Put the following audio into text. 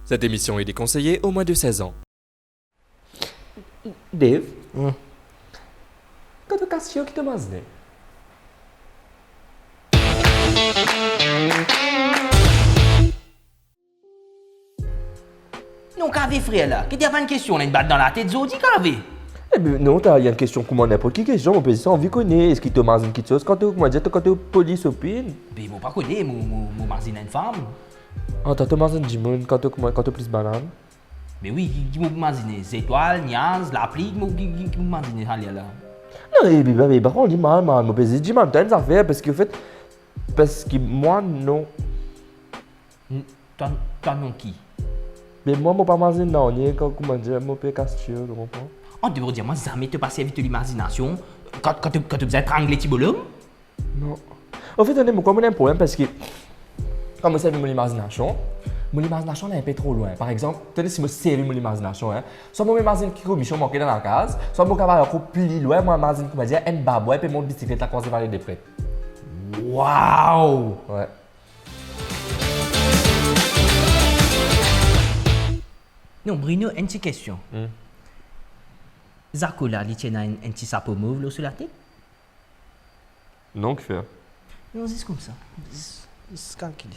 Cette émission est déconseillée aux moins de 16 ans. Dave, quand tu casses qui te mange, Non, qu'avez frère là? Qu'il y a pas une question, là, une balle dans la tête, Zodi, qu'avez? eh bien, non, il y a une question comme n'importe qui question, on peut dire, on veut connaître, est-ce qu'il te mange une petite chose quand tu, comment dire, quand tu police au pin? Mais moi, pas connais, mon marzine une femme. Ah, tu te manges une jimoun quand tu plus banane? Mais oui, qui m'a imaginé? Les étoiles, Niaz, l'appli, qui m'a imaginé, allez là. Non, mais par contre, on dit mal, on peut dire, dis-moi, t'as une affaire, parce que, en fait, parce que moi, non. Toi, non, qui? Mais moi, je ne pas manger, non, comment dire, je peux casser, tu comprends? On devrait dire, moi, jamais te passer vite l'imagination quand tu faisais étrangler Tibolum? Non. En fait, on a un problème parce que, quand je sais mon imagination est un peu trop loin. Par exemple, si je sais mon imagination, soit je m'imagine que je suis manqué dans la case, soit je vais aller plus loin, je m'imagine que je vais un babouet et mon bicyclette à croiser vers les près. Waouh! Ouais. Non, Bruno, une petite question. Zakola, il tient un petit sapot mauve sur la tête? Non, que faire? Non, c'est comme ça. C'est calculé.